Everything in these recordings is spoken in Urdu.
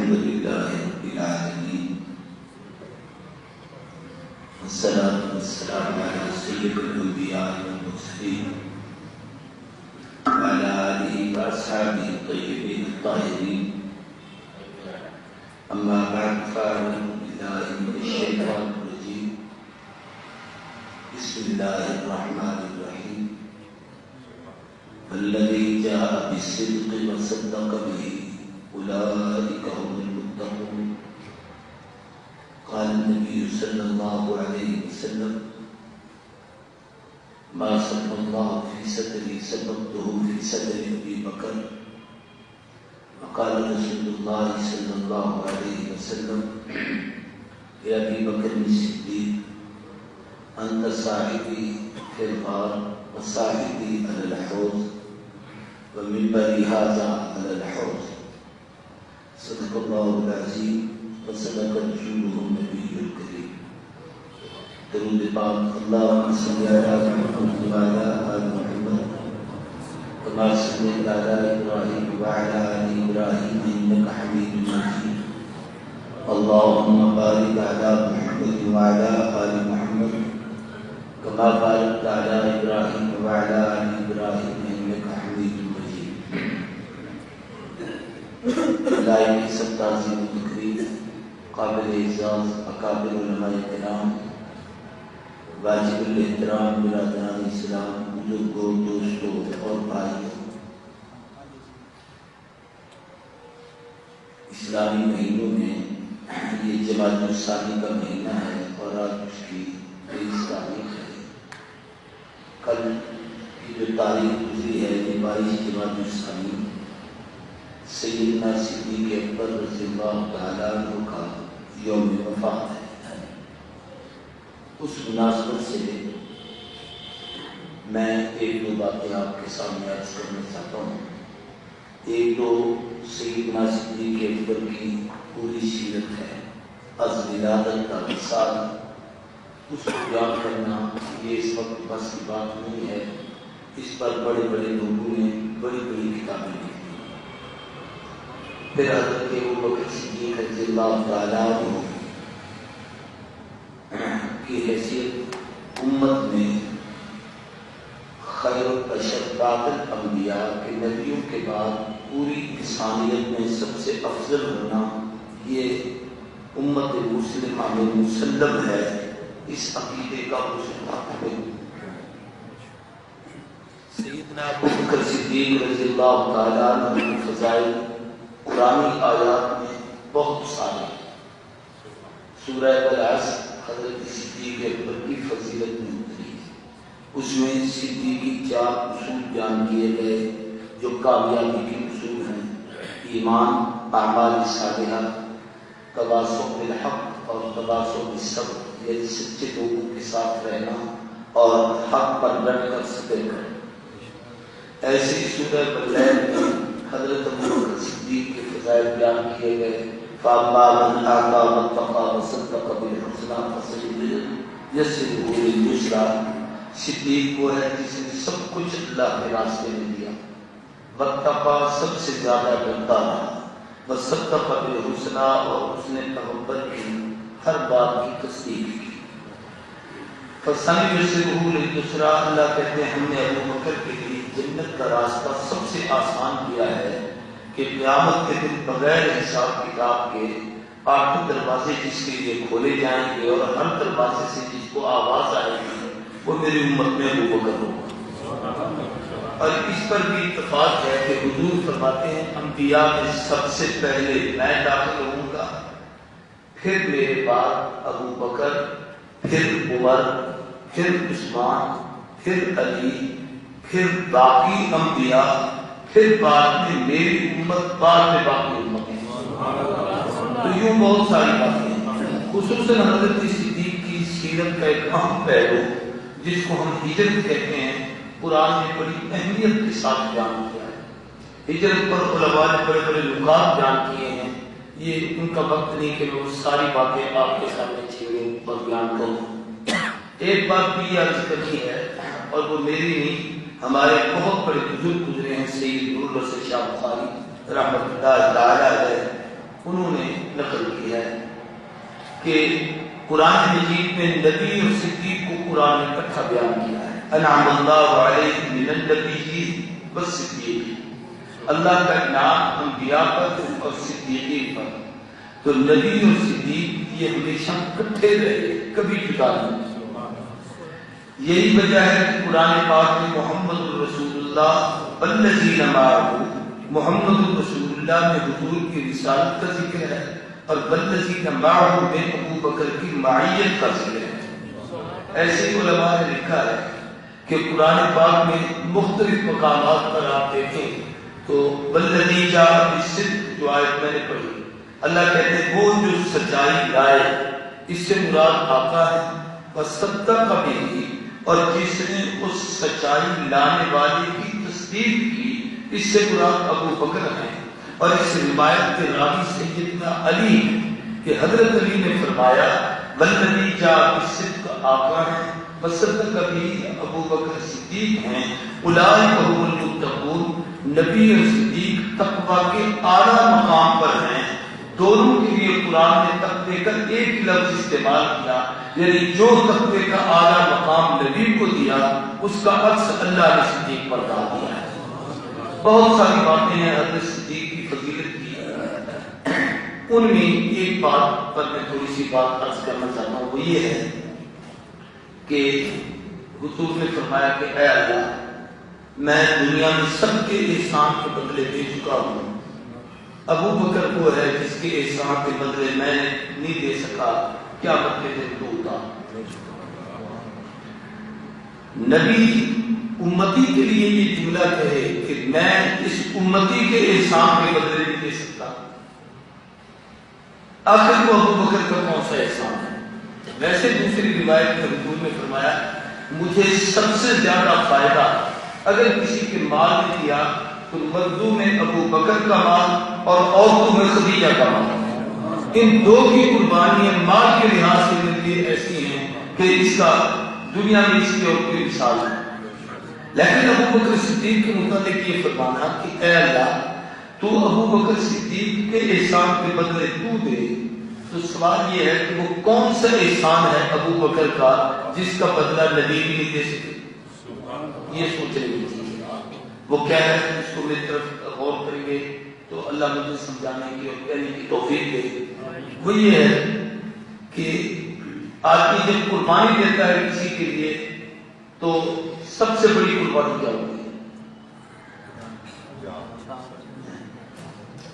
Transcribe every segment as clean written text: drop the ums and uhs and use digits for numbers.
الحمد لله رب العالمين والصلاة والسلام على سيد الأنبياء والمرسلين وعلى آله وأصحابه الطيبين الطاهرين أما بعد فأعوذ بالله من الشيطان الرجيم بسم الله الرحمن الرحيم والذي جاء بالصدق وصدق به أولئك هم المتقون قال النبي صلى الله عليه وسلم ما صدق الله في صدري صدقته في صدر أبي بكر وقال رسول الله صلى الله عليه وسلم يا أبي بكر الصديق أنت صاحبي في الغار وصاحبي على الحوض ومنبري هذا على الحوض صدق الله العظيم وصدق رسوله النبي الكريم درود پاک اللهم صل على محمد وعلى آل محمد كما صليت على إبراهيم وعلى آل إبراهيم إنك حميد مجيد اللهم بارك على محمد وعلى آل محمد كما باركت على إبراهيم وعلى آل إبراهيم إنك حميد مجيد لائق سب تعظیم و تقریر قابل اعزاز اکابر علماء کرام واجب الاحترام برادران اسلام بزرگوں دوستوں اور بھائیوں، اسلامی مہینوں میں یہ جمادی الثانی کا مہینہ ہے اور آج اس کی 23 تاریخ ہے۔ کل کی جو تاریخ گزری ہے یہ 22 جمادی الثانی سیدنا صدیق اکبر رضی اللہ تعالیٰ عنہ کا یوم وفات ہے۔ اس مناسبت سے میں ایک دو باتیں آپ کے سامنے عرض کرنا چاہتا ہوں۔ ایک تو سیدنا صدیق اکبر کی پوری سیرت ہے، از ولادت کا مثال، اس کو بیان کرنا یہ اس وقت بس کی بات نہیں ہے، اس پر بڑے بڑے لوگوں نے بڑی بڑی کتابیں لکھی۔ پھر حضرت ابوبکر صدیق رضی اللہ تعالیٰ عنہ کی حیثیت امت میں خیر البشر بعد الانبیاء کے نبیوں کے بعد پوری انسانیت میں سب سے افضل ہونا، یہ امت مسلمہ میں مسلم ہے۔ اس عقیدے کا مسلمان سیدنا ابوبکر صدیق رضی اللہ تعالیٰ عنہ کی فضائل قرآنی آیات میں بہت سارے۔ سورہ العصر حضرت صدیق اکبر کی فضیلت میں اتری ہے، اس میں صدیقی 4 اصول بیان کیے گئے جو کامیابی کے اصول ہیں: ایمان، اعمال صالحہ، تواصل بالحق اور تواصل بالصبر، یعنی سچے لوگوں کے ساتھ رہنا اور حق پر ڈٹ کر صبر کرنا۔ ایسی سورہ بلیغ میں حضرت ابوبکر صدیق کے فضائل بیان کیے گئے۔ فَأَمَّا مَنْ أَعْطَىٰ وَاتَّقَىٰ وَصَدَّقَ بِالْحُسْنَىٰ فَسَنُيَسِّرُهُ لِلْيُسْرَىٰ، صدیق وہ ہے جس نے سب کچھ اللہ کے راستے میں دیا، وَاتَّقَىٰ سب سے زیادہ ڈرتا رہا، وَصَدَّقَ بِالْحُسْنَىٰ اور اس نے محبت کی، ہر بات کی تصدیق کی۔ فَسَنُيَسِّرُهُ لِلْيُسْرَىٰ، اللہ کہتے ہیں ہم نے ابوبکر کے لیے جنت کا راستہ سب سے آسان کیا ہے کہ قیامت کے دن بغیر حساب کتاب کے 8 دروازے جس کے لیے کھولے جائیں گے اور ہر دروازے سے جس کو آواز آئے گی وہ میری امت میں ابوبکر ہوگا۔ اور اس پر بھی اتفاق ہے کہ حضور فرماتے ہیں انبیاء میں سب سے پہلے میں داخل ہوں گا، پھر میرے بعد ابوبکر، پھر عمر، پھر عثمان، پھر علی، پھر باقی انبیاء، پھر بعد میں میری امت، بعد میں باقی امت۔ تو یوں بہت ساری باتیں ہیں۔ خصوصاً حضرت صدیق کی سیرت کا ایک اہم پہلو جس کو ہم ہجرت کہتے ہیں، قرآن نے بڑی اہمیت کے ساتھ بیان کیا ہے۔ ہجرت پر علماء نے بڑے بڑے نکات بیان کیے ہیں، یہ ان کا وقت نہیں کہ میں وہ ساری باتیں آپ کے سامنے چھیڑوں اور بیان کروں۔ ایک بات بھی عرض کرنی ہے اور وہ میری نہیں، ہمارے بہت بڑے بزرگ گزرے ہیں، سید نور الحسن شاہ بخاری رحمۃ اللہ تعالی علیہ، انہوں نے نقل کیا ہے کہ قرآن مجید میں نبی اور صدیق کو قرآن نے اکٹھا بیان کیا ہے. انعم اللہ علیہ من النبیین والصدیقین، اللہ کا انعام انبیاء پر اور صدیقین پر. تو نبی اور صدیق یہ ہمیشہ اکٹھے رہے، کبھی جدا نہیں. یہی وجہ ہے کہ قرآن پاک میں محمد رسول اللہ والذین معہ، محمد رسول اللہ میں حضور کی رسالت کا ذکر ہے اور والذین معہ میں ابو بکر کی معیت کا ذکر ہے. ایسے علماء نے لکھا ہے کہ قرآن پاک میں مختلف مقامات پر آپ دیکھیں تو والذی جاء بالصدق، جو آیت میں نے پڑھی، اللہ کہتے ہیں وہ جو سچائی لائے، اس سے مراد آقا ہے. وصدق بہ، اور جس نے اس سچائی لانے والے کی تصدیق کی، اس سے مراد ابو بکر ہے. اور اس روایت کے راوی سیدنا علی کہ حضرت علی نے فرمایا والذی جاء بالصدق آقا ہے، وصدق بہ ابو بکر صدیق ہیں، اولئک هم المتقون. نبی اور صدیق تقوی کے اعلیٰ مقام پر ہیں. دونوں کے لیے قرآن نے تقوی کا ایک لفظ استعمال کیا، یعنی جو تقوی کا اعلیٰ مقام نبی کو دیا اس کا عکس اللہ نے صدیق پر ڈال دیا ہے. بہت ساری باتیں ہیں حضرت صدیق کی فضیلت کی، ان میں ایک بات پر میں تھوڑی سی بات عرض کرنا چاہتا ہوں. وہ یہ ہے کہ حضور نے فرمایا کہ اے اللہ، میں دنیا میں سب کے احسان کے بدلے دے چکا ہوں، ابو بکر کو ہے جس کے احسان کے بدلے میں نہیں دے سکا، کیا بدلے دے تو ہوتا. نبی امتی کے لیے یہ جملہ کہے کہ میں اس امتی کے احسان کے بدلے نہیں دے سکتا، آخر کو ابو بکر کا کون سا احسان ہے. ویسے دوسری روایت میں حضور نے فرمایا مجھے سب سے زیادہ فائدہ اگر کسی کے مال نے دیا تو مردوں میں ابو بکر کا مال اور عورتوں میں خدیجہ کا مال. ان دو کی قربانیاں مال کے لحاظ سے میرے لیے ایسی ہیں کہ اس کا دنیا میں اس کی اور کوئی مثال ہے. لیکن ابو بکر صدیق کے متعلق یہ فرمانا کہ اے اللہ تو ابو بکر صدیق کے احسان کے بدلے تو دے، تو سوال یہ ہے کہ وہ کون سا احسان ہے ابو بکر کا جس کا بدلہ نبی بھی نہیں دے سکے. یہ سوچنے کی چیز ہے. وہ کیا ہے اس کو میری طرف غور کریں گے تو اللہ مجھے سمجھانے کی اور کہنے کی توفیق دے. وہ یہ ہے کہ آدمی جب قربانی دیتا ہے کسی کے لیے تو سب سے بڑی قربانی کیا ہوتی ہے؟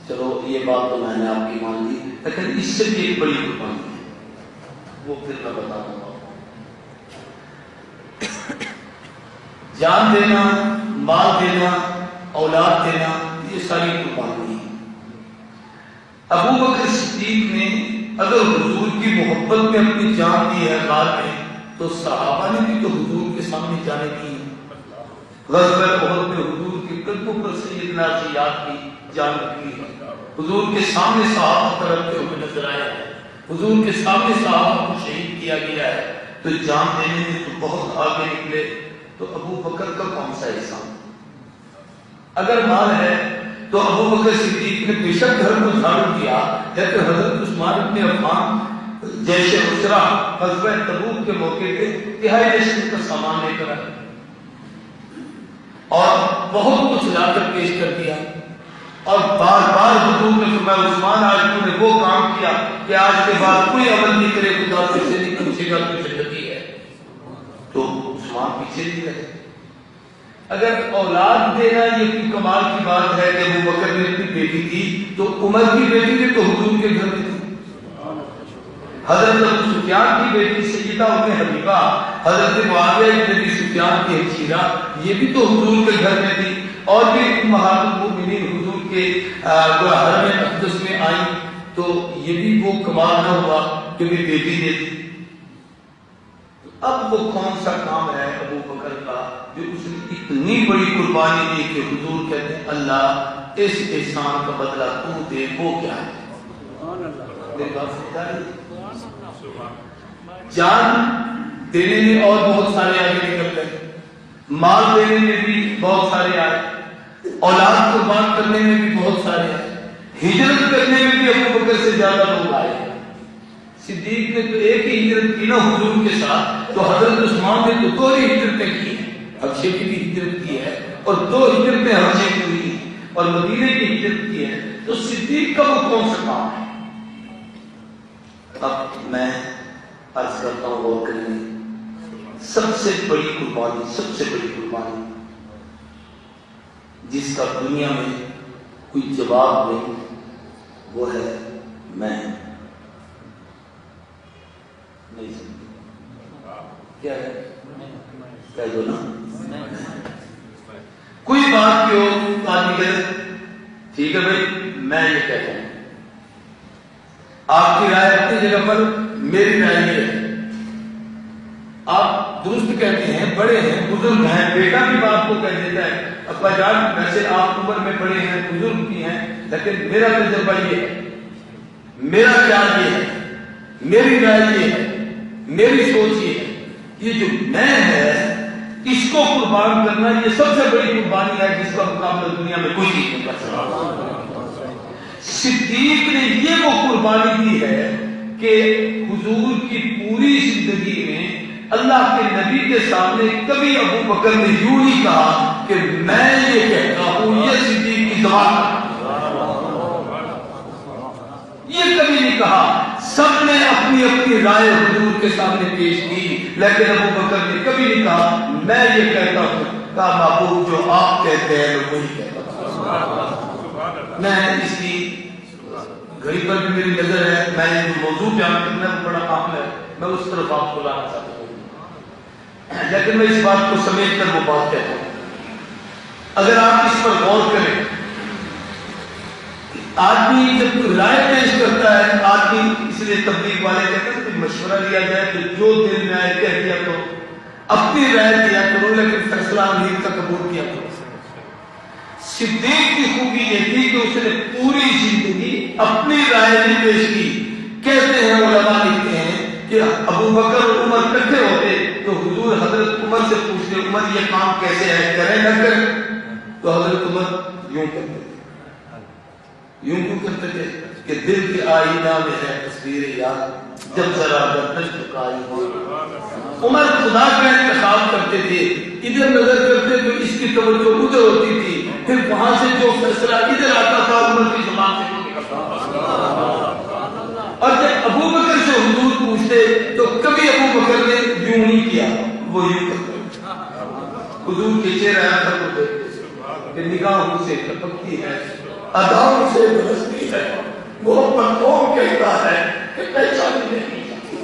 چلو یہ بات تو میں نے آپ کی مان لی، لیکن اس سے بھی ایک بڑی قربانی ہے، وہ پھر میں بتا دوں گا. جان دینا، مال دینا، اولاد دینا، یہ ساری قربانی ہے. ابو بکر صدیق نے اگر حضور کی محبت میں اپنی جان دی ہے مال میں، تو صحابہ نے بھی تو حضور کے سامنے جانے کی. غزوہ احد میں حضور کے قدموں پر سیدنا زیاد کی جان کی، حضور کے سامنے صحابہ کرتے ہوئے نظر آئے ہیں، حضور کے سامنے صحابہ کو شہید کیا گیا ہے. تو جان دینے میں تو بہت آگے نکلے. تو ابو بکر کا کون سا احسان؟ اگر مال ہے تو ابو بکر صدیق نے بے شک گھر کو جھاڑو کیا، لیکن حضرت عثمان بن عفان جیش اسرا غزوہ تبوک کے موقع پہ تہائی لشکر کا سامان لے کر آئے اور بہت کچھ لا کر پیش کر دیا. اور بار بار حضور نے فرمایا عثمان آج تم نے وہ کام کیا کہ آج کے بعد کوئی عمل نہیں کرے خدا سے نہیں پوچھے گا تو جنتی ہے. تو عثمان پیچھے نہیں رہے. اگر اولاد دینا یہ کوئی کمال کی بات ہے کہ ابو بکر نے اپنی بیٹی تھی تو عمر کی بیٹی تھی تو حضور کے گھر میں تھی. حضرت ابو سفیان کی بیٹی سیدہ ام حبیبہ، حضرت معاویہ بن ابی سفیان کی ہمشیرہ، یہ بھی تو حضور کے گھر میں تھی. اور بھی امہات المؤمنین حضور کے حرم اقدس میں آئیں تو یہ بھی وہ کمال نہ ہوا کہ بھی بیٹی دے دی. اب وہ کون سا کام ہے ابو بکر کا جو اس نے اتنی بڑی قربانی دی کہ حضور کہتے ہیں اللہ اس احسان کا بدلہ تو دے. وہ کیا ہے؟ جان دینے میں اور بہت سارے آگے نکل گئے، مال دینے میں بھی بہت سارے آئے، اولاد قربان کرنے میں بھی بہت سارے آئے، ہجرت کرنے میں بھی ابو بکر سے زیادہ لوگ آئے. صدیق نے تو ایک ہی ہجرت کی نا حضور کے ساتھ, تو حضرت عثمان نے تو 2 ہی ہجرتیں کی ہیں. حبشے کی بھی ہجرت کی ہے اور 2 ہجرتیں حبشے کی ہوئی اور مدینے کی ہجرت کی ہے. تو صدیق کا وہ کون سا کام ہے؟ اب میں عرض کرتا ہوں, غور کریں. سب سے بڑی قربانی جس کا دنیا میں کوئی جواب نہیں, وہ ہے میں. نہیں سمجھے کیا ہے؟ کہہ دو نا. کوئی بات کیوں آدمی کہے ٹھیک ہے بھائی میں یہ کہتا ہوں, آپ کی رائے اپنی جگہ پر, میری رائے یہ ہے. آپ درست کہتے ہیں, بڑے ہیں, بزرگ ہیں, بیٹا بھی بات کو کہہ دیتا ہے ابا جان ویسے آپ عمر میں بڑے ہیں, بزرگ بھی ہیں, لیکن میرا تجربہ یہ ہے, میرا خیال یہ ہے, میری رائے یہ ہے, میری سوچ یہ ہے, یہ جو میں ہے اس کو قربان کرنا یہ سب سے بڑی قربانی ہے جس کا مقابلہ دنیا میں کوئی چیز نہیں کر سکتا. صدیق نے یہ وہ قربانی دی ہے کہ حضور کی پوری زندگی میں اللہ کے نبی کے سامنے کبھی ابو بکر نے یوں نہیں کہا کہ میں یہ کہتا ہوں, یہ صدیق کی زبان, یہ کبھی نہیں کہا. سب نے اپنی اپنی رائے حضور کے سامنے پیش کی, لیکن ابو بکر نے کبھی نہیں کہا میں یہ کہتا ہوں. کہا محبوب جو آپ کہتے ہیں میں وہی کہتا ہوں. میں اس کی گھڑی پر بھی میری نظر ہے, میں یہ جو موضوع بیان کرنا ہے بڑا کام ہے, میں اس طرف آپ کو لانا چاہتا ہوں, لیکن میں اس بات کو سمیٹ کر وہ بات کہتا ہوں. اگر آپ اس پر غور کریں, آدمی جب کوئی رائے پیش کرتا ہے, آدمی اس لیے تبلیغ والے کہتے ہیں کہ مشورہ لیا جائے تو جو دل میں آئے کہہ دیا کرو, اپنی رائے دیا کرو, لیکن فیصلہ امیر کا قبول کیا کرو. صدیق کی خوبی یہ تھی کہ اس نے پوری زندگی اپنی رائے نہیں پیش کی. کہتے ہیں علماء لکھتے ہیں کہ ابو بکر اور عمر اکٹھے ہوتے تو حضور حضرت عمر سے پوچھتے عمر یہ کام کیسے ہے, کریں نہ کریں؟ تو حضرت عمر یوں کرتے تھے. یوں کیوں کرتے تھے کہ دل کے آئینہ میں ہے تصویر یاد, جب ذرا گردش جھکائی ہو. عمر خدا کا انتخاب کرتے تھے, ادھر نظر کرتے تو اس کی توجہ ادھر ہوتی تھی, پھر وہاں سے جو فیصلہ ادھر آتا تھا عمر کی زبان سے نکلتا. اور جب ابو بکر سے حضور پوچھتے تو کبھی ابو بکر نے یوں نہیں کیا, وہ یوں کرتے. حضور کے چہرے آنکھوں کو دیکھتے کہ نگاہوں سے ٹپکتی ہے, اداؤں سے برستی ہے, محبت کون کہتا ہے کہ پہچانی نہیں جاتی.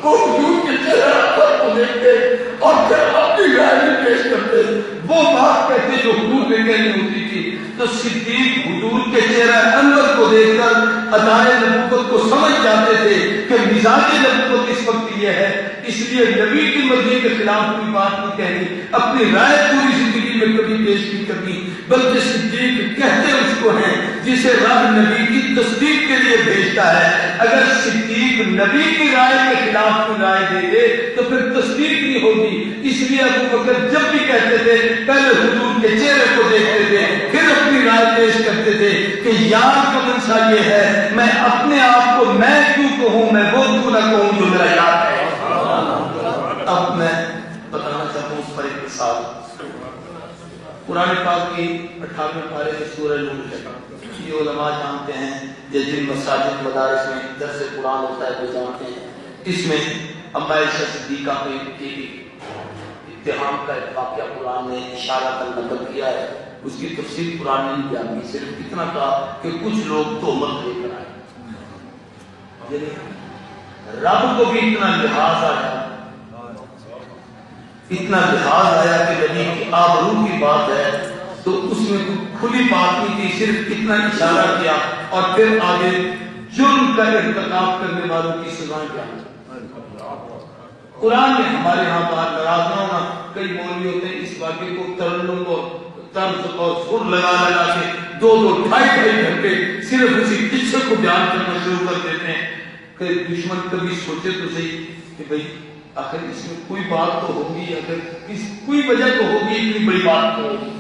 وہ حضور کے چہرے آنکھوں کو دیکھتے اور پھر اپنی رائے پیش کرتے, وہ بات کہتے جو حضور نے کہنی ہوتی تھی. تو صدیق حضور کے چہرہ انور کو دیکھ کر ادائے نبوت کو سمجھ جاتے تھے کہ مزاج نبوت اس وقت یہ ہے, اس لیے نبی کی مرضی کے خلاف کوئی بات نہیں کہنی, اپنی رائے پوری زندگی میں کبھی پیش نہیں کرنی, بلکہ صدیق کہتے اس کو ہیں جسے رب نبی کی تصدیق کے لیے بھیجتا ہے. اگر صدیق نبی کی رائے کے خلاف کوئی رائے دے دے تو پھر تصدیق نہیں ہوگی. اس لیے ابو بکر جب بھی کہتے تھے پہلے حضور کے چہرے کو دیکھتے تھے, پھر اپنی رائے پیش کرتے تھے کہ یار کا منشا یہ ہے, میں اپنے آپ کو میں کیوں کہوں, میں وہ کیوں نہ کہوں جو میرا یاد ہے. اب میں بتانا چاہتا ہوں اس پر ایک مثال. قرآن پاک کی 58 پارے کی سورہ نور ہے. یہ علماء جانتے ہیں, یہ جن مساجد مدارس میں درس قرآن ہوتا ہے وہ جانتے ہیں. اس میں اما عائشہ صدیقہ کے اتہام کا ایک واقعہ قرآن نے اشارہ کر نقل کیا ہے. اس کی تفسیر قرآن نے نہیں بیان کی, صرف اتنا کہا کہ کچھ لوگ تہمت لے کر آئے. یعنی رب کو بھی اتنا لحاظ آیا, اتنا لحاظ آیا کہ نبی کی آبرو کی بات ہے تو اس میں کوئی کھلی بات نہیں تھی, صرف اتنا اشارہ کیا اور پھر آگے جرم کا ارتکاب کرنے والوں کی سزائیں بیان. قرآن میں ہمارے یہاں بات ناراض نہ ہونا, کئی مولوی ہوتے ہیں اس واقعے کو ترنم اور طرز اور سر لگا لگا کے 2-2-2.5 گھنٹے صرف اسی قصے کو بیان کرنا شروع کر دیتے ہیں کہ دشمن کبھی سوچے تو صحیح کہ بھئی آخر اس میں کوئی بات تو ہوگی, اگر کوئی وجہ تو ہوگی, اتنی بڑی بات تو ہوگی.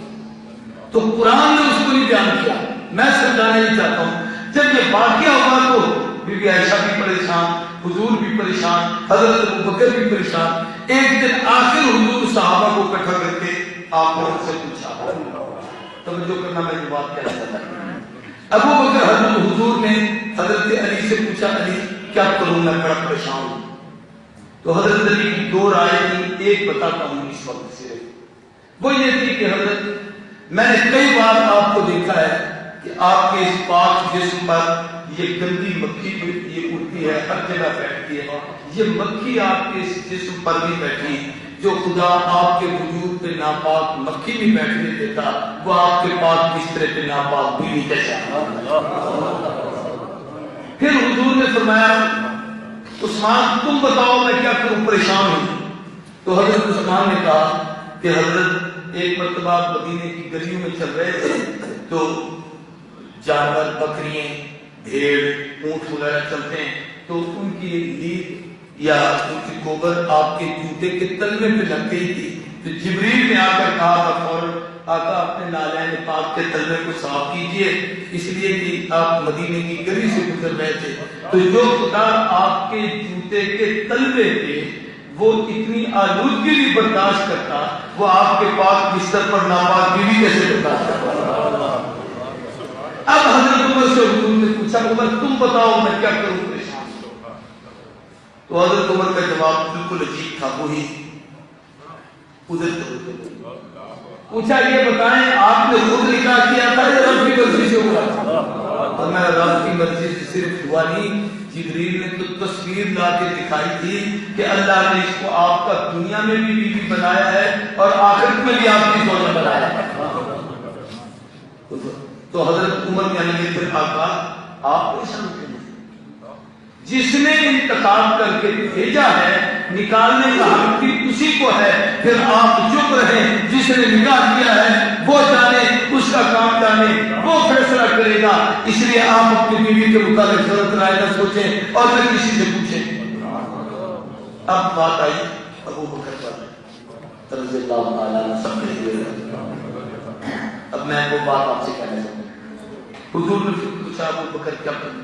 تو قرآن نے اس کو نہیں بیان کیا, میں سمجھانا نہیں چاہتا ہوں. جب یہ واقعہ ہوا تو بی بی عائشہ بھی پریشان, حضور بھی پریشان, حضرت ابوبکر بھی پریشان. ایک دن آخر حضور صحابہ کو اکٹھا کر کے آپ نے ان سے پوچھا, توجہ کرنا میں جواب کیا چاہتا ہوں. ابوبکر حضرت حضور نے حضرت علی سے پوچھا, علی کیا کروں میں بڑا پریشان ہوں. تو حضرت علی کی دو رائے تھی, ایک بتاتا ہوں اس وقت صرف. وہ یہ تھی کہ حضرت میں نے کئی بار آپ کو دیکھا ہے کہ آپ کے اس پاک جسم پر یہ گندی مکھی یہ اڑتی ہے, ہر جگہ بیٹھتی ہے. یہ مکھی آپ کے اس جسم پر بھی بیٹھی, جو خدا آپ کے وجود پہ ناپاک مکھی بھی بیٹھنے دیتا, وہ آپ کے پاک بسترے پہ ناپاک بھی نہیں دیتا. پھر حضور نے فرمایا, عثمان تم بتاؤ میں کیا کروں, پریشان ہوں. تو حضرت عثمان نے کہا کہ حضرت ایک مرتبہ مدینے کی گلیوں میں چل رہے تھے تو جانور, بکریاں, بھیڑ, اونٹ وغیرہ چلتے ہیں, تو ان کی لیڈ یا ان کی گوبر آپ کے جوتے کے تلوے پہ لگ گئی تھی. تو جبریل نے آ کر کہا فوراً, آقا اپنے نالین پاک کے تلوے کو صاف کیجئے, اس لیے کہ آپ مدینے کی گلی سے گزر رہے تھے. تو جو خدا آپ کے جوتے کے تلوے پہ وہ اتنی آلودگی بھی برداشت کرتا, وہ آپ کے پاک بستر پر ناپاکی بھی کیسے برداشت کرتا. اب حضرت عمر سے حضور نے پوچھا, عمر تم بتاؤ میں کیا کروں, پریشان. تو حضرت عمر کا جواب بالکل عجیب تھا, وہی ادھر پوچھا, یہ بتائیں آپ نے خود نکاح کیا تھا یا رب کی مرضی سے ہوا تھا. اور میں رب کی مرضی سے صرف ہوا نہیں, جبریل نے تو تصویر لا کے دکھائی تھی کہ اللہ نے اس کو آپ کا دنیا میں بھی بیوی بنایا ہے اور آخرت میں بھی آپ کی زوجہ بنایا ہے. تو حضرت عمر نے علی پھر آقا آپ پریشان کیوں نہیں, جس نے انتخاب کر کے بھیجا ہے نکالنے کا حق بھی اسی کو ہے, پھر آپ چپ رہیں. جس نے نکاح کیا ہے وہ جانے, اس کا کام جانے, وہ فیصلہ کرے گا. اس لیے آپ اپنی بیوی کے متعلق غلط رائے نہ سوچیں اور نہ کسی سے پوچھیں. اب بات آئی ابو بکر پر رضی اللہ تعالیٰ عنہ سب کے لیے. اب میں وہ بات آپ سے کہنا چاہتا ہوں. حضور نے پوچھا ابو بکر کیا کریں.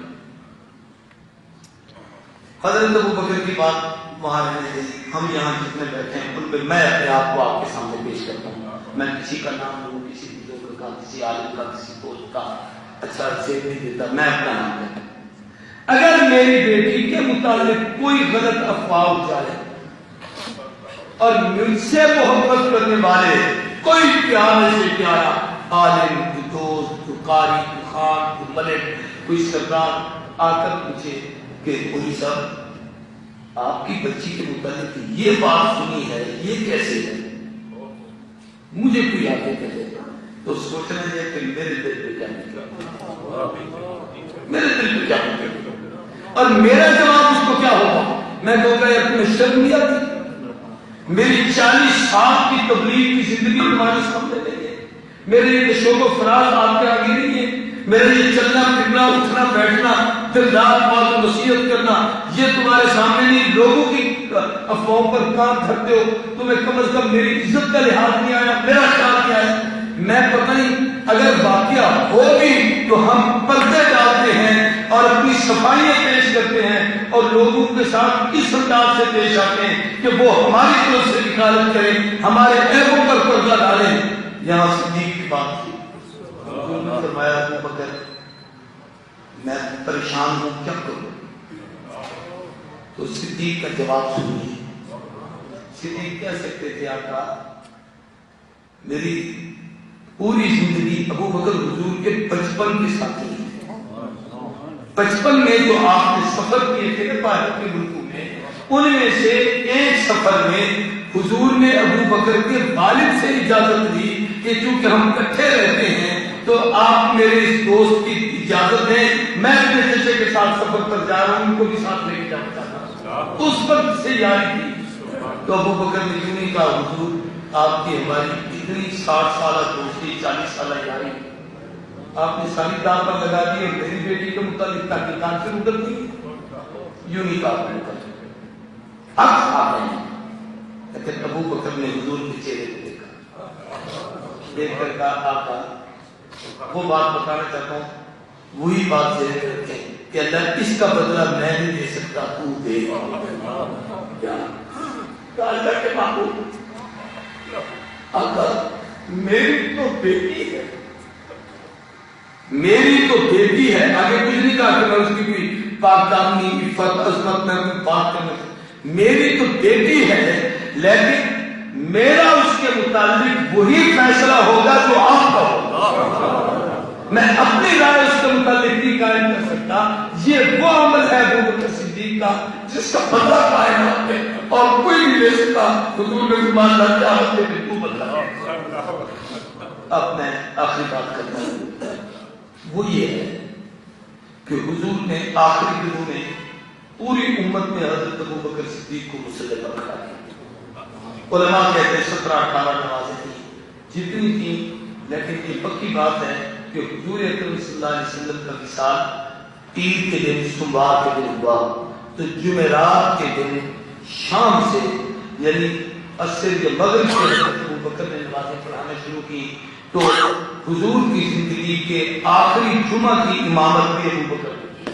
حضرت ابو بکر کی بات وہاں رہنے دیں, ہم یہاں جتنے بیٹھے ہیں ان پہ میں اپنے آپ کو آپ کے سامنے پیش کرتا ہوں. میں کسی کا نام لوں, کسی بزرگ کا, کسی عالم کا, کسی دوست کا اچھا زیب نہیں دیتا, میں اپنا نام لیتا. اگر میری بیٹی کے متعلق کوئی غلط افواہ اٹھائے اور مجھ سے محبت کرنے والے کوئی پیارے سے پیارا عالم, دوست, قاری, خان, ملک, کوئی سردار آ کر پوچھے کہ مولوی صاحب آپ کی بچی کے متعلق یہ بات سنی ہے, یہ کیسے ہے, مجھے کوئی آگے کہے, تو سوچنا ہے کہ میرے دل پہ کیا نکلا, میرے دل پہ کیا نکلا, اور میرا جواب اس کو کیا ہوگا. میں کہوں گا اپنے شرم نہیں آتی, میری 40 سال کی تبلیغ کی زندگی تمہارے سامنے نہیں ہے, میرے لیے شوق و فراز آپ کے آگے نہیں ہے, میرے لیے چلنا پھرنا اٹھنا بیٹھنا دن رات بات و نصیحت کرنا یہ تمہارے سامنے نہیں. لوگوں کی افواہوں پر کام دھرتے ہو, تمہیں کم از کم میری عزت کا لحاظ نہیں آیا, میرا خیال نہیں آیا. میں پتہ نہیں اگر واقعہ ہو بھی تو ہم پردے ڈالتے ہیں اور اپنی صفائیاں پیش کرتے ہیں اور لوگوں کے ساتھ اس انداز سے پیش آتے ہیں کہ وہ ہماری طرف سے نکالت کریں, ہمارے عیبوں پر پردہ ڈالیں. یہاں صدیق کی بات تھی, فرمایا ابو بکر میں پریشان ہوں, کیا کروں. تو صدیق کا جواب سنیے. صدیق کہہ سکتے تھے آقا میری پوری زندگی ابو بکر حضور کے 55 کے ساتھی ہیں. 55 میں جو آپ نے سفر کیے تھے نا باہر کے ملکوں میں, ان میں سے ایک سفر میں حضور نے ابو بکر کے والد سے اجازت لی کہ چونکہ ہم اکٹھے رہتے ہیں تو آپ میرے اس دوست کی اجازت دیں, میں اپنے چچے کے ساتھ سفر پر جا رہا ہوں, ان کو بھی ساتھ لے کے جانا چاہتا ہوں. اس وقت سے یاری تھی. تو ابو بکر نے کیوں نہیں کہا حضور آپ کی ہماری اتنی 60 سالہ دوستی, 40 سالہ یاری, آپ نے ساری دام پر لگا دی اور میری بیٹی کے متعلق تحقیقات سے ادھر دی, یوں نہیں کہا آپ نے. حق آ گئے ہیں. لیکن ابو بکر نے حضور کے چہرے کو دیکھا, دیکھ کر کہا آقا وہ بات بتانا چاہتا ہوں، وہی بات ذہن میں رکھیں کہ اللہ اس کا بدلہ میں نہیں دے سکتا، تو دے کیا اللہ کے محبوب آقا میری تو بیٹی ہے، میری تو بیٹی ہے، آگے کچھ نہیں کہا کہ میں اس کی کوئی پاک دامنی عفت عظمت میں کوئی بات کرنا، میری تو بیٹی ہے، لیکن میرا اس کے متعلق وہی فیصلہ ہوگا جو آپ کا ہوگا، میں اپنی رائے اس کے متعلق نہیں قائم کر سکتا۔ یہ وہ عمل ہے ابو بکر صدیق کا جس کا بدلہ کائنات میں اور کوئی نہیں لے سکتا۔ حضور نے فرمایا تھا قیامت کے دن تو بدلہ۔ اب میں آخری بات کرتا ہوں، وہ یہ ہے کہ حضور نے آخری دنوں میں پوری امت میں حضرت ابو بکر صدیق کو مصلی پر کھڑا کیا۔ علماء کہتے ہیں 17-18 نمازیں تھیں، جتنی تھیں، لیکن یہ پکی بات ہے کہ حضور اکرم صلی اللہ علیہ وسلم کا وصال عید کے دن سوموار کے دن ہوا، تو جمعرات کے دن شام سے یعنی عصر یا مغرب سے حضرت ابو بکر نے نمازیں پڑھانا شروع کی، تو حضور کی زندگی کے آخری جمعہ کی امامت بھی ابو بکر نے کی۔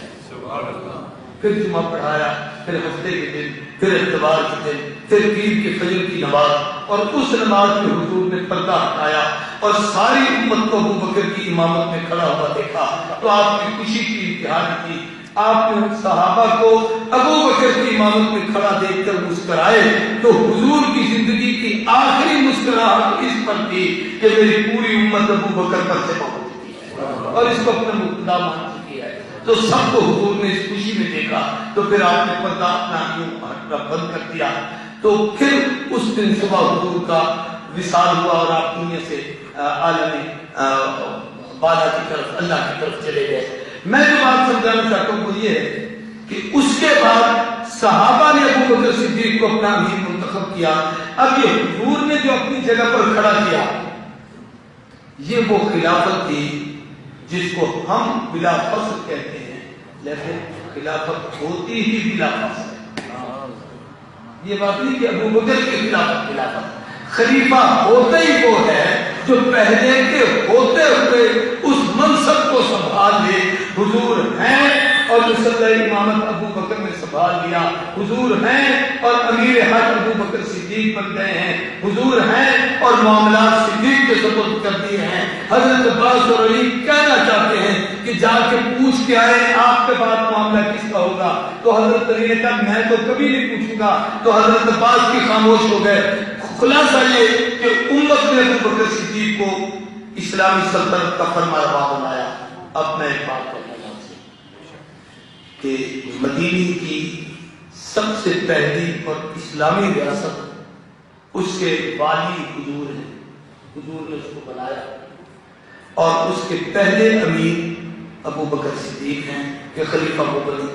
پھر جمعہ پڑھایا، پھر ہفتے کے دن، پھر اتوار کے دن، پھر پیر کے فجر کی نماز، اور اس نماز میں حضور نے پردہ ہٹایا اور ساری امت کو ابو بکر کی امامت میں کھڑا ہوا دیکھا تو آپ کی خوشی کی انتہا تھی۔ آپ نے صحابہ کو ابو بکر کی امامت میں کھڑا دیکھ کر مسکرائے تو حضور کی زندگی کی آخری مسکراہٹ اس پر تھی کہ میری پوری امت ابو بکر پر سے پہنچ چکی ہے اور اس کو اپنا مقتدا مان چکی ہے۔ تو سب کو حضور نے اس خوشی میں دیکھا، تو پھر آپ نے پردہ اپنا یوں ہٹنا بند کر دیا، تو پھر اس دن صبح حضور کا وصال ہوا اور آپ دنیا سے عالم بالا کی طرف اللہ کی طرف چلے گئے۔ میں جو بات سمجھانا چاہتا ہوں وہ یہ ہے کہ اس کے بعد صحابہ نے ابو بکر صدیق کو اپنا امیر منتخب کیا۔ اب یہ حضور نے جو اپنی جگہ پر کھڑا کیا، یہ وہ خلافت تھی جس کو ہم بلا فصل کہتے ہیں، لیکن خلافت ہوتی ہی بلا فصل ہے۔ یہ بات نہیں کہ ابو بکر کی خلافت، خلیفہ ہوتا ہی وہ ہے جو پہلے کے ہوتے ہوئے اس منصب کو سنبھال لے۔ حضور ہیں اور مصلی امامت ابو بکر نے سنبھال لیا، حضور ہیں اور امیر حج ابو بکر صدیق بن گئے ہیں، حضور ہیں اور معاملات صدیق کے سپرد کر دیے ہیں۔ حضرت عباس اور علی کہنا چاہتے ہیں کہ جا کے پوچھ کے آئے آپ کے بعد معاملہ کس کا ہوگا، تو حضرت علی نے کہا میں تو کبھی نہیں پوچھوں گا، تو حضرت عباس بھی خاموش ہو گئے۔ خلاصہ یہ کہ امت نے ابو بکر صدیق کو اسلامی سلطنت کا فرمانروا بنایا۔ اب میں ایک بات کرنا چاہتا ہوں کہ مدینے کی سب سے پہلی اور اسلامی ریاست اس کے والی حضور ہیں، حضور نے اس کو بنایا، اور اس کے پہلے امیر ابو بکر صدیق ہیں کہ خلیفہ کو بنے۔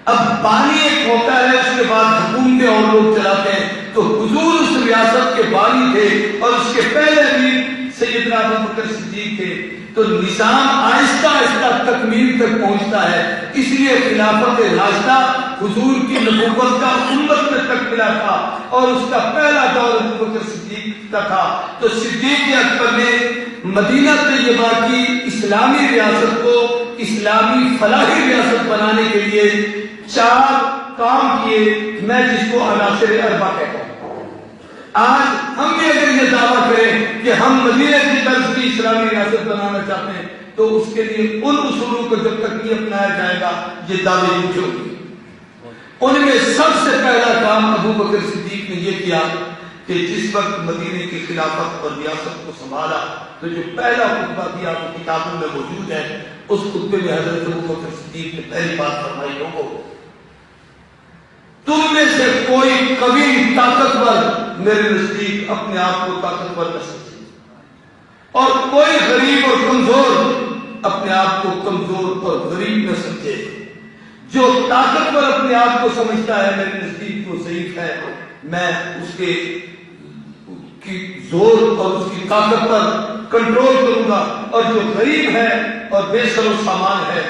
اب بانی ایک ہوتا ہے، اس کے بعد حکومتیں اور لوگ چلاتے ہیں، تو حضور اس ریاست کے بانی تھے اور اس کے پہلے امیر سیدنا ابو بکر صدیق تھے، تو نظام آہستہ آہستہ تکمیل تک پہنچتا ہے۔ اس لیے خلافت راشدہ حضور کی نبوت کا امت میں تک ملا تھا اور اس کا پہلا دور ابو بکر صدیق کا تھا۔ تو صدیق اکبر نے مدینہ طیبہ کی اسلامی ریاست کو اسلامی فلاحی ریاست بنانے کے لیے 4 کام کیے، میں جس کو عناصر اربع کہتا ہوں۔ آج ہم بھی اگر یہ دعویٰ کریں کہ ہم مدینہ کی طرز کی اسلامی ریاست بنانا چاہتے ہیں تو اس کے لیے ان اصولوں کو جب تک نہیں اپنایا جائے گا یہ دعوے جھوٹے ہوں گے۔ ان میں سب سے پہلا کام ابو بکر صدیق نے یہ کیا کہ جس وقت مدینے کی خلافت اور ریاست کو سنبھالا تو جو پہلا خطبہ دیا وہ کتابوں میں موجود ہے۔ اس خطبے میں حضرت ابو بکر صدیق نے پہلی بات فرمائی، لوگوں تم میں سے کوئی قوی طاقتور میرے نزدیک اپنے آپ کو طاقتور نہ سمجھے، اور کوئی غریب اور کمزور اپنے آپ کو کمزور اور غریب نہ سمجھے۔ جو طاقتور اپنے آپ کو سمجھتا ہے میرے نزدیک وہ ضعیف ہے، میں اس کے کی زور اور اس کی طاقت پر کنٹرول کروں گا، اور جو غریب ہے اور بے سر و سامان ہے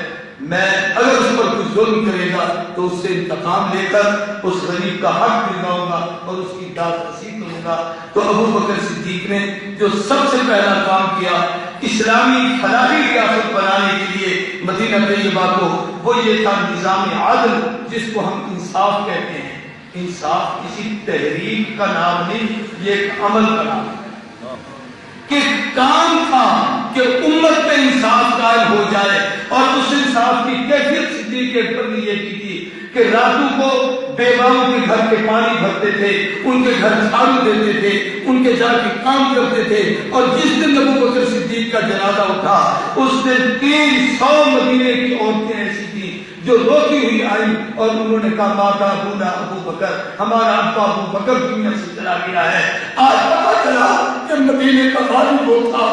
میں اگر اس پر کوئی ظلم کرے گا تو اس سے انتقام لے کر اس غریب کا حق دلواؤں گا اور اس کی داد رسی کروں گا۔ تو ابو بکر صدیق نے جو سب سے پہلا کام کیا اسلامی فلاحی ریاست بنانے کے لیے مدینہ طیبہ کو، وہ یہ تھا نظام عدل، جس کو ہم انصاف کہتے ہیں۔ انصاف کسی تحریک کا نام نہیں، یہ ایک عمل کا نام ہے کہ کام تھا کہ امت میں انصاف قائم ہو جائے۔ اور اس انصاف کی کیفیت صدیق اکبر نے یہ کی تھی کہ راتوں کو بیواؤں کے گھر کے پانی بھرتے تھے، ان کے گھر جھاڑو دیتے تھے، ان کے جا کے کام کرتے تھے۔ اور جس دن ابو بکر صدیق کا جنازہ اٹھا، اس دن 300 مدینے کی عورتیں ایسی تھیں جو روتی ہوئی آئی اور انہوں نے کہا ماتا ابونا ابو بکر، ہمارا ابا ابو بکر دنیا سے چلا گیا ہے۔ آج پتا چلا کہ مدینے کا والد وہ تھا،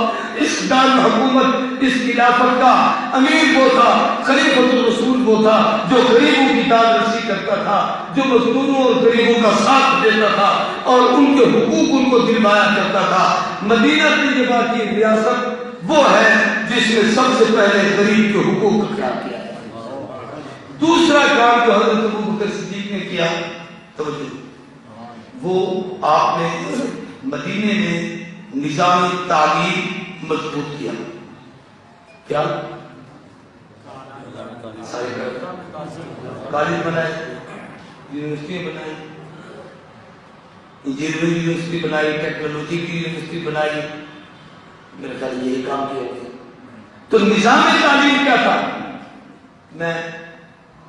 اس دار حکومت، اس خلافت کا امیر وہ تھا، خلیفۃ الرسول وہ تھا، جو غریبوں کی داد رسی کرتا تھا، جو مزدوروں اور غریبوں کا ساتھ دیتا تھا اور ان کے حقوق ان کو دلوایا کرتا تھا۔ مدینہ طیبہ کی ریاست وہ ہے جس میں سب سے پہلے غریب کے حقوق کا خیال کیا۔ دوسرا کام جو حضرت ابو بکر صدیق نے کیا، توجہ، وہ آپ نے مدینے میں نظام تعلیم مضبوط کیا۔ کیا؟ کالج بنائے، یونیورسٹی بنائی، انجینئرنگ یونیورسٹی بنائی، ٹیکنالوجی کی یونیورسٹی بنائی، میرے خیال یہی کام کیا گیا۔ تو نظام تعلیم کیا تھا؟ میں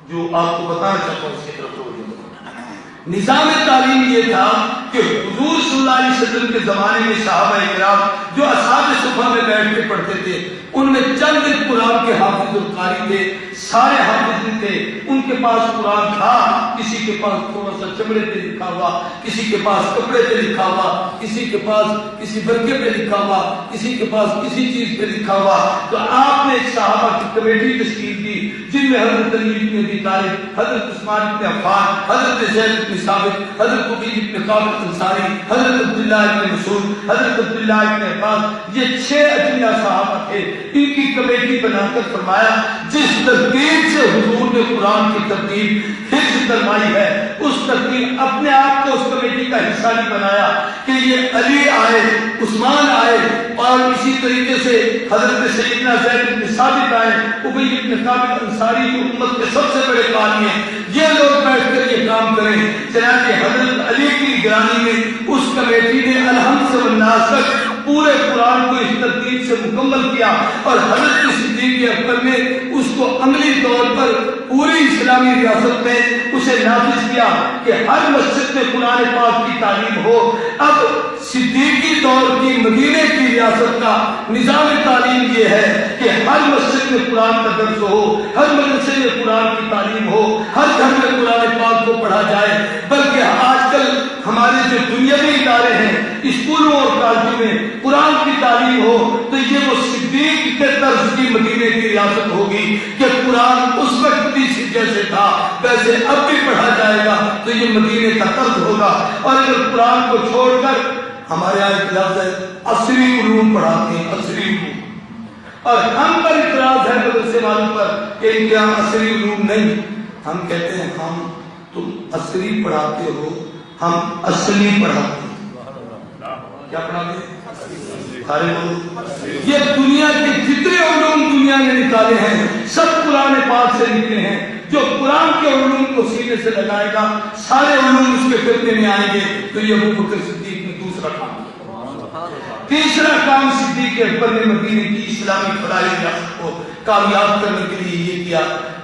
جو آپ کو بتانا چاہتا ہوں اس کی طرف توجہ دو۔ نظام تعلیم یہ تھا کہ حضور صلی اللہ علیہ وسلم کے زمانے میں صحابہ کرام جو اصحاب صفہ میں بیٹھ کے پڑھتے تھے، ان میں چند قرآن کے حافظ القاری تھے، سارے حافظ نہیں تھے۔ ان کے پاس قرآن تھا، کسی کے پاس تھوڑا سا چمڑے پہ لکھا ہوا، کسی کے پاس کپڑے پہ لکھا ہوا، کسی کے پاس کسی برقعے پہ لکھا ہوا، کسی کے پاس کسی چیز پہ لکھا ہوا۔ تو آپ نے ایک صحابہ کی کمیٹی تشکیل کی، جن میں حضرت علی بن ابی طالب، حضرت عثمان بن عفان، حضرت زید بن ثابت، حضرت عبید بن خالد انصاری، حضرت عبداللہ بن مسعود، حضرت عبداللہ بن عباس، یہ 6 اجلیہ صحابہ تھے۔ ان کی کمیٹی بنا کر فرمایا جس ترتیب سے حضور نے قرآن کی ترتیب حفظ فرمائی ہے، اس ترتیب اپنے آپ کو اس کمیٹی کا حصہ نہیں بنایا کہ یہ علی آئے، عثمان آئے، اور اسی طریقے سے حضرت سیدنا زید بن ثابت آئے، عبید بن خالد انصاری جو امت کے سب سے بڑے قاری ہیں، یہ لوگ بیٹھ کر یہ کام کریں۔ چنانچہ حضرت علی کی نگرانی میں اس کمیٹی نے الحمد سے والناس تک پورے قرآن کو اس ترتیب سے مکمل کیا، اور حضرت صدیق اکبر نے اس کو عملی طور پر پوری اسلامی ریاست میں اسے نافذ کیا کہ ہر مسجد میں قرآن پاک کی تعلیم ہو۔ اب صدیقی دور کی مدینے کی ریاست کا نظام تعلیم یہ ہے کہ ہر مسجد میں قرآن کا درس ہو، ہر مدرسے میں قرآن کی تعلیم ہو، ہر گھر میں قرآن پاک کو پڑھا جائے۔ بلکہ آج کل ہمارے جو دنیاوی ادارے ہیں، اسکولوں اور کالجوں میں قرآن کی تعلیم ہو تو یہ وہ صدیق کے طرز کی مدینے کی ریاست ہوگی کہ قرآن اس وقت بھی جیسے تھا ویسے اب بھی پڑھا جائے گا، تو یہ مدینے کا طرز ہوگا۔ اور اگر قرآن کو چھوڑ کر ہمارے یہاں ایک لفظ ہے عصری علوم پڑھاتے ہیں، عصری علوم، اور ہم پر اعتراض ہے مدرسے والوں پر کہ ان کے یہاں عصری علوم نہیں۔ ہم کہتے ہیں ہم تم عصری پڑھاتے ہو، ہم اصلی پڑھاتے ہیں۔ کیا پڑھاتے ہیں؟ یہ دنیا کے جتنے علوم دنیا نے نکالے ہیں سب قرآن پاک سے نکلے ہیں۔ جو قرآن کے علوم کو سینے سے لگائے گا سارے علوم اس کے فتنے میں آئیں گے۔ تو یہ ابو بکر صدیق نے دوسرا کام کیا۔ تیسرا کام صدیق اکبر نے مدینے کی اسلامی فلاحی ریاست کو کامیاب کرنے کے لیے یہ کیا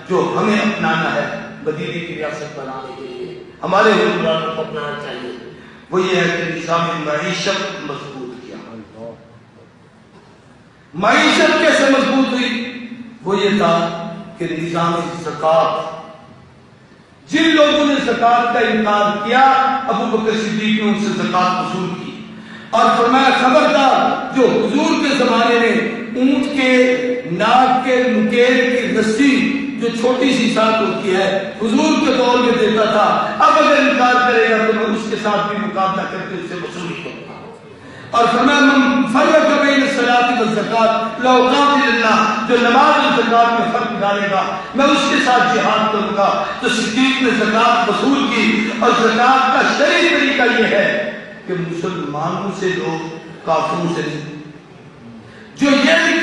جو ہمیں اپنانا ہے مدینے کی ریاست بنانے کے لیے، ہمارے حکمرانوں کو اپنانا چاہیے۔ وہ یہ ہے کہ نظام معیشت مضبوط کیا۔ معیشت کیسے مضبوط ہوئی؟ وہ یہ تھا کہ نظام زکات، جن لوگوں نے زکات کا انکار کیا ابو بکر صدیق نے ان سے زکات وصول کی اور فرمایا خبردار جو حضور کے زمانے میں اونٹ کے ناک کے نکیل کی رسی جو چھوٹی سی ساتھ ہوتی ہے حضور کے دور میں دیتا تھا، اب اگر انکار کرے گا تو میں اس کے ساتھ بھی مقابلہ کر کے اس سے وصولی کروں گا۔ اور فرمایا من فرق بین الصلاۃ والزکات لو قاتل اللہ، جو نماز اور زکات میں فرق ڈالے گا میں اس کے ساتھ جہاد کروں گا۔ تو صدیق نے زکات وصول کی، اور زکات کا شرعی طریقہ یہ ہے کہ مسلمانوں سے لوگ کافروں سے نہیں، جو یہ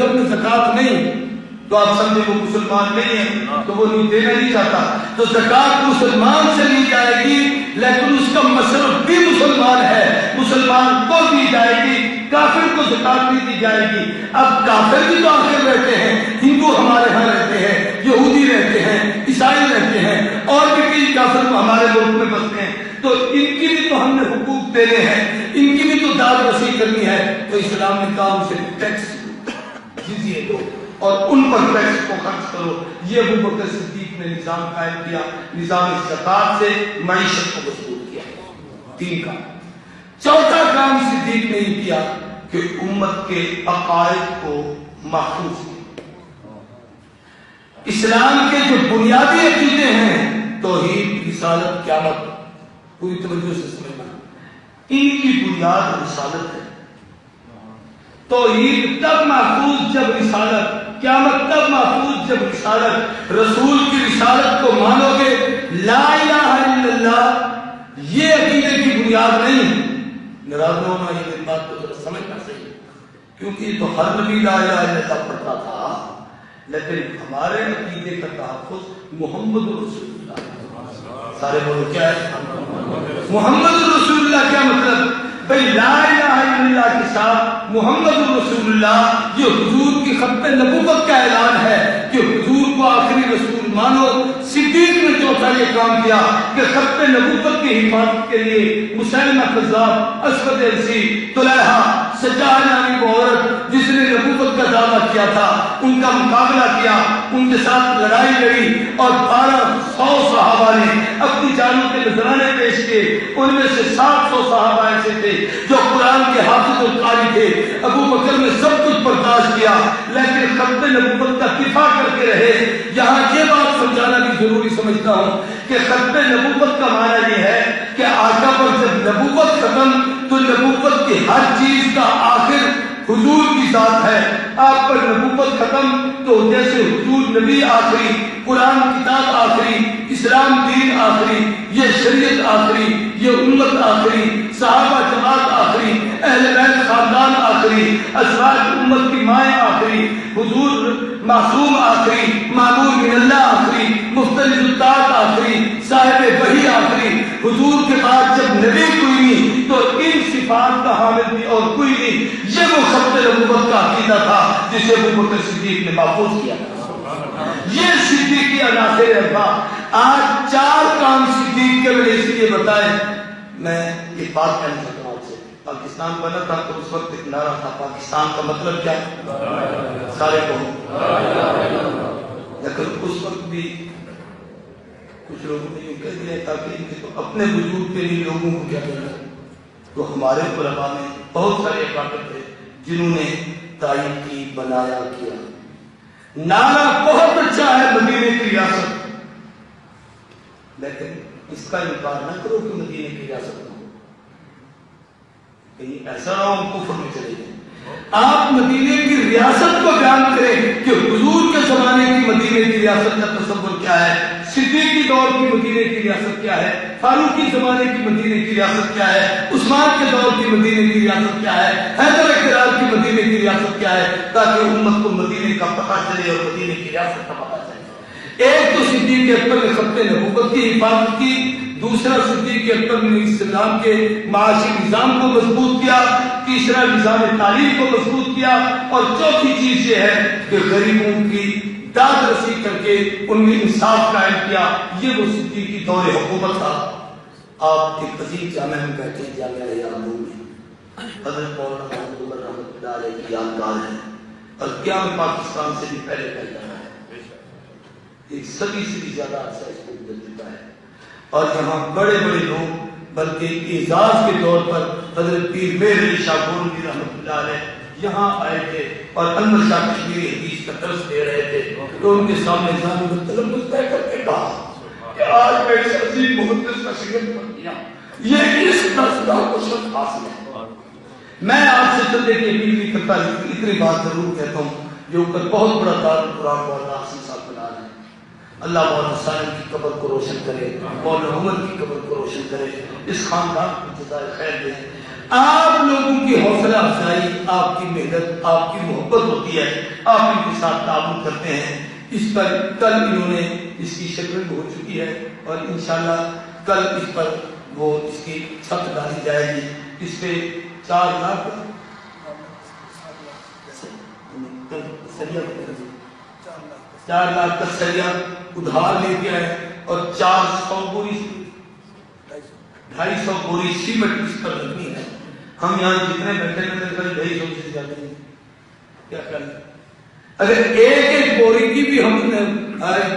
مذہب میں زکات نہیں تو آپ سمجھے وہ مسلمان نہیں ہے، تو وہ نہیں دینا نہیں چاہتا، تو زکات مسلمان سے لی جائے گی لیکن اس کا مصرف بھی مسلمان ہے، مسلمان کو دی جائے گی، کافر کو زکات نہیں دی جائے گی۔ اب کافر بھی تو آخر رہتے ہیں، ہندو ہمارے ہاں رہتے ہیں، یہودی رہتے ہیں، عیسائی رہتے ہیں، اور بھی کئی کافر ہمارے ملک میں بستے ہیں، تو ان کی بھی تو ہم نے حقوق دینے ہیں، ان کی بھی تو داد رسی کرنی ہے، تو اسلام نے کہا ان سے ٹیکس جزیے دو اور ان پر ٹیکس کو خرچ کرو۔ یہ ابو بکر صدیق نے نظام قائم کیا، نظام زکات سے معیشت کو مضبوط کیا۔ تین کام۔ چوتھا کام صدیق نے یہ کیا کہ امت کے عقائد کو محفوظ کیا۔ اسلام کے جو بنیادی عقیدے ہیں، توحید، رسالت، قیامت، پوری توجہ سے سمجھنا، ان کی بنیاد رسالت ہے۔ توحید تب محفوظ جب رسالت، قیامت تب محفوظ جب رسالت، رسول کی رسالت کو مانو گے، لا الہ الا اللہ یہ عقیدے کی بنیاد نہیں ہے۔ ناراض نہ ہونا، یہ بات تو ذرا سمجھنا چاہیے، کیونکہ یہ تو ہر نبی لا الہ الا اللہ پڑھتا تھا، لیکن ہمارے عقیدے کا تحفظ محمد رسول اللہ۔ سارے بولو کیا ہے محمد رسول اللہ؟ کیا مطلب؟ بھئی لا الہ الا اللہ کے ساتھ محمد رسول اللہ یہ حضور کی ختم نبوت کا اعلان ہے کہ حضور کو آخری رسول مانو۔ صدیق نے چوتھا یہ کام کیا کہ ختم نبوت کی حفاظت کے لیے مسیلمہ کذاب، اسود عنسی، طلحہ، سجاہ نامی وہ عورت جس نے نبوت کا دعویٰ کیا تھا، ان کا مقابلہ کیا، ان کے ساتھ لڑائی لڑی اور 1200 صحابہ نے اپنی جانوں کے نذرانے پیش کیے۔ ان میں سے 700 صحابہ ایسے تھے جو قرآن کے حافظ و قاری تھے۔ ابو بکر نے سب کچھ برداشت کیا لیکن ختم نبوت کا دفاع کر کے رہے۔ یہاں یہ بات سمجھانا بھی ضروری سمجھتا ہوں کہ ختم نبوت کا معنی یہ ہے کہ آقا پر جب نبوت ختم تو نبوت کی ہر چیز کا آخر حضور کی ذات ہے۔ آپ پر نبوت ختم تو جیسے حضور نبی آخری، قرآن کتاب آخری، اسلام دین آخری، یہ شریعت آخری، یہ امت آخری، صحابہ جماعت آخری، اہل بیت خاندان آخری، ازواج امت کی مائیں آخری، حضور معصوم آخری، معمول من اللہ آخری، مفترض الطاعت آخری، صاحب وحی آخری۔ حضور کے بعد جب نبی کوئی نہیں تو ان صفات کا حامل بھی اور کوئی نہیں۔ یہ وہ ختم نبوت کا عقیدہ تھا جسے ابو بکر صدیق نے محفوظ کیا۔ یہ صدیقی عناصر اربع۔ آج 4 کام صدیق کے وجہ سے یہ بتائیں۔ میں یہ بات کہنا چاہتا ہوں آپ سے، پاکستان بنا تھا تو اس وقت ایک نعرہ تھا، پاکستان کا مطلب کیا؟ سارے کہو۔ لیکن اس وقت بھی کچھ لوگوں نے یہ کہہ دیا تاکہ ان کے تو اپنے وجود کے لیے لوگوں کو کیا کرنا۔ تو ہمارے علماء میں بہت سارے اکابر تھے جنہوں نے تائید کی، بنایا، کیا۔ نعرہ بہت اچھا ہے مدینے کی ریاست، لیکن اس کا انکار نہ کرو کہ مدینے کی ریاست ہو، کہیں ایسا نہ ہو ہم کفر میں چلے جائیں۔ آپ مدینے کی ریاست کو بیان کریں کہ حضور کے زمانے کی مدینے کی ریاست کا تصور کیا ہے، صدیقی دور کی مدینے کی ریاست کیا ہے، فاروقی زمانے کی مدینے کی ریاست کیا ہے، عثمان کے دور کی مدینے کی ریاست کیا ہے، حیدر اکرام کی مدینے کی ریاست کیا ہے، تاکہ امت کو مدینے کا پتہ چلے اور مدینے کی ریاست کا پتہ چلے۔ ایک تو صدیق اکبر نے ختم نبوت کی حفاظت کی، دوسرا صدیق اکبر نے اسلام کے معاشی نظام کو مضبوط کیا، تیسرا نظام تعلیم کو مضبوط کیا، اور چوتھی چیز یہ ہے کہ غریبوں کی داد رسی کر کے ان میں انصاف قائم کیا۔ یہ وہ صدیقی دور حکومت تھا۔ آپ ایک عظیم جامعہ میں بیٹھے ہیں، جامعہ یعقوب میں حضرت مولانا محمد عمر رحمۃ اللہ علیہ کی یادگار ہے، اور کیا میں پاکستان سے بھی پہلے پیدا ہے، ایک صدی سے بھی زیادہ عرصہ اس کو گزر چکا ہے، اور یہاں بڑے بڑے لوگ بلکہ اعزاز کے طور پر حضرت پیر میر علی شاہ گولوی رحمۃ اللہ علیہ یہاں آئے تھے اور انور شاہ کشمیری حدیث کا درس دے رہے تھے، تو ان کے سامنے ظالم تلمس طے کر کے کہا کہ آج میں اس عظیم محدث کا شگرد بن گیا، یہ اس دستگاہ کو شرف حاصل ہے۔ میں آپ سے چلنے کی اپیل نہیں کرتا، اتنی بات ضرور کہتا ہوں، جو اوپر بہت بڑا دار قرآن مولانا حسن صاحب بنا رہے ہیں، اللہ مولانا سالم کی قبر کو روشن کرے، مولانا عمر کی قبر کو روشن کرے، اس خاندان کو جزائے خیر دے۔ آپ لوگوں کی حوصلہ افزائی، آپ کی محنت، آپ کی محبت ہوتی ہے، آپ ان کے ساتھ تعاون کرتے ہیں۔ اس پر کل انہوں نے اس کی شکل ہو چکی ہے اور انشاءاللہ کل اس پر وہ اس کی چھت ڈالی جائے گی۔ اس پہ 4 لاکھ کا سریا ادھار لے کے آئے اور 400 بوری 250 بوری سیمنٹ اس پر لگنی ہے۔ ہم یہاں جتنے بیٹھے ہیں 250 سے زیادہ نہیں، کیا خیال ہے؟ اگر ایک بوری کی بھی ہم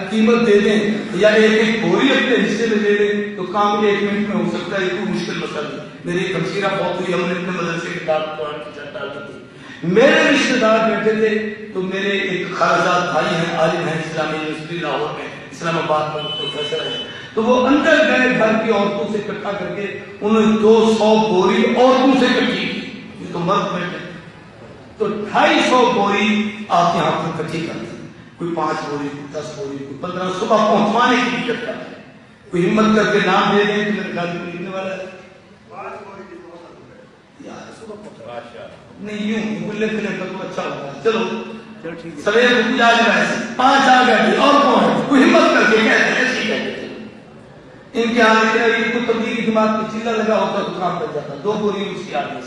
قیمت دے دیں یا ایک بوری اپنے حصے میں دے دیں تو کام 1 منٹ میں ہو سکتا ہے، کوئی مشکل مسئلہ نہیں۔ میری ایک ہمشیرہ بہت ہوئی، ہم نے اپنے مدرسے کے قرآن کی چھت ڈال دی تھی۔ میرے رشتے دار بیٹھے تھے تو میرے ایک خالصات بھائی ہیں، عالم ہیں اسلامی یونیورسٹی لاہور میں، اسلام آباد میں پروفیسر ہیں، تو وہ اندر گئے گھر کی عورتوں سے اکٹھا کر کے انہوں نے 200 بوری عورتوں سے اکٹھی کی۔ یہ تو مرد بیٹھے تو 250 بوری آپ یہاں پر اکٹھی کرتے ہیں، کوئی 5 بوری، کوئی 10 بوری، کوئی 15 صبح پہنچوانے کی بھی کرتا ہے۔ کوئی ہمت کر کے نام دے دیں تو میرے گھر کو لکھنے والا ہے نہیں، یوں لکھنے کا تو اچھا ہوگا۔ چلو سویر کو کچھ آج رہا ہے 5 آ گئے اور کون ہے، کوئی ہمت کر کے کہتے ہیں ٹھیک ہے۔ ان کے ہاں لکھ رہا ہے، یہ کوئی تبدیلی جماعت میں چلا لگا ہوتا تو کام کر جاتا، 2 بوری اس کی آگے